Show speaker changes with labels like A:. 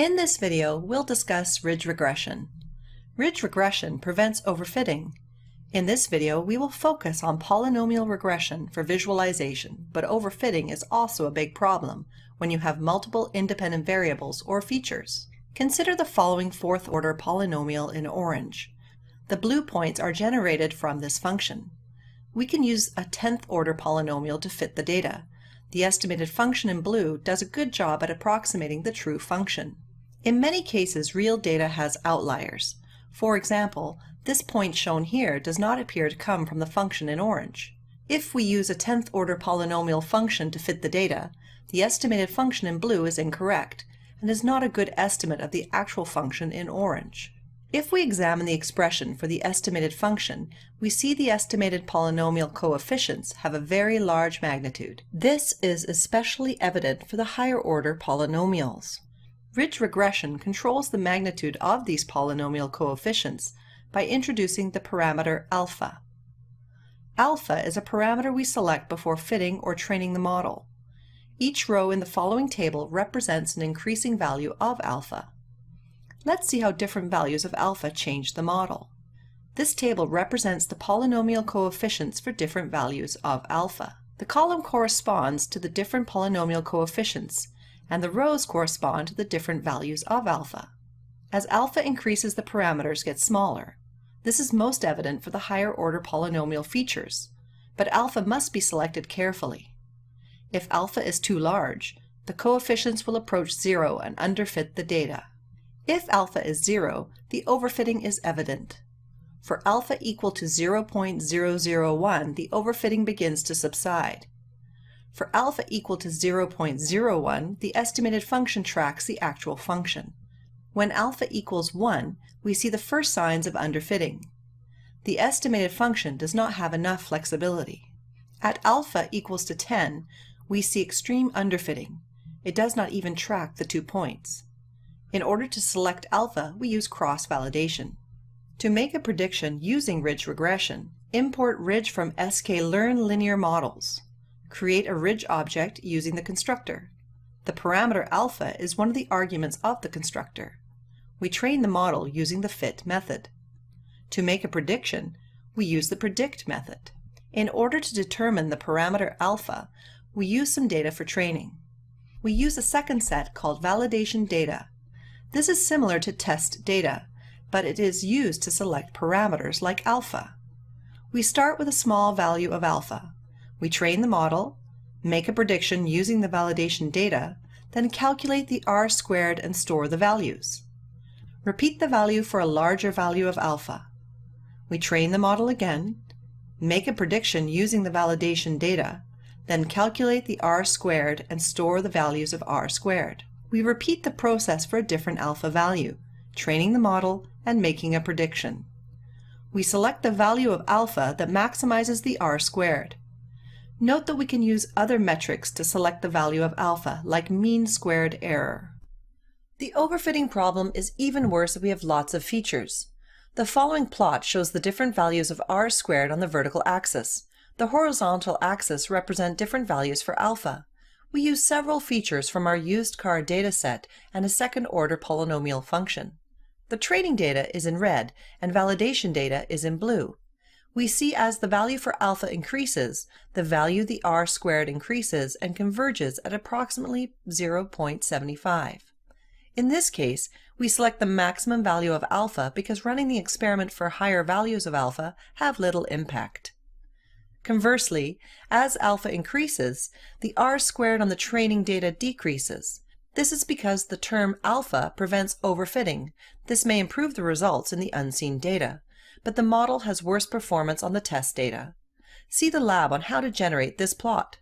A: In this video, we'll discuss ridge regression. Ridge regression prevents overfitting. In this video, we will focus on polynomial regression for visualization, but overfitting is also a big problem when you have multiple independent variables or features. Consider the following fourth-order polynomial in orange. The blue points are generated from this function. We can use a 10th-order polynomial to fit the data. The estimated function in blue does a good job at approximating the true function. In many cases, real data has outliers. For example, this point shown here does not appear to come from the function in orange. If we use a 10th-order polynomial function to fit the data, the estimated function in blue is incorrect and is not a good estimate of the actual function in orange. If we examine the expression for the estimated function, we see the estimated polynomial coefficients have a very large magnitude. This is especially evident for the higher-order polynomials. Ridge regression controls the magnitude of these polynomial coefficients by introducing the parameter alpha. Alpha is a parameter we select before fitting or training the model. Each row in the following table represents an increasing value of alpha. Let's see how different values of alpha change the model. This table represents the polynomial coefficients for different values of alpha. The column corresponds to the different polynomial coefficients, and the rows correspond to the different values of alpha. As alpha increases, the parameters get smaller. This is most evident for the higher-order polynomial features, but alpha must be selected carefully. If alpha is too large, the coefficients will approach 0 and underfit the data. If alpha is 0, the overfitting is evident. For alpha equal to 0.001, the overfitting begins to subside. For alpha equal to 0.01, the estimated function tracks the actual function. When alpha equals 1, we see the first signs of underfitting. The estimated function does not have enough flexibility. At alpha equals to 10, we see extreme underfitting. It does not even track the 2 points. In order to select alpha, we use cross-validation. To make a prediction using ridge regression, import ridge from sklearn linear models. Create a ridge object using the constructor. The parameter alpha is one of the arguments of the constructor. We train the model using the fit method. To make a prediction, we use the predict method. In order to determine the parameter alpha, we use some data for training. We use a second set called validation data. This is similar to test data, but it is used to select parameters like alpha. We start with a small value of alpha. We train the model, make a prediction using the validation data, then calculate the R-squared and store the values. Repeat the value for a larger value of alpha. We train the model again, make a prediction using the validation data, then calculate the R-squared and store the values of R-squared. We repeat the process for a different alpha value, training the model and making a prediction. We select the value of alpha that maximizes the R-squared. Note that we can use other metrics to select the value of alpha, like mean squared error. The overfitting problem is even worse if we have lots of features. The following plot shows the different values of R-squared on the vertical axis. The horizontal axis represent different values for alpha. We use several features from our used car dataset and a second-order polynomial function. The training data is in red and validation data is in blue. We see as the value for alpha increases, the value the R-squared increases and converges at approximately 0.75. In this case, we select the maximum value of alpha because running the experiment for higher values of alpha have little impact. Conversely, as alpha increases, the R-squared on the training data decreases. This is because the term alpha prevents overfitting. This may improve the results in the unseen data, but the model has worse performance on the test data. See the lab on how to generate this plot.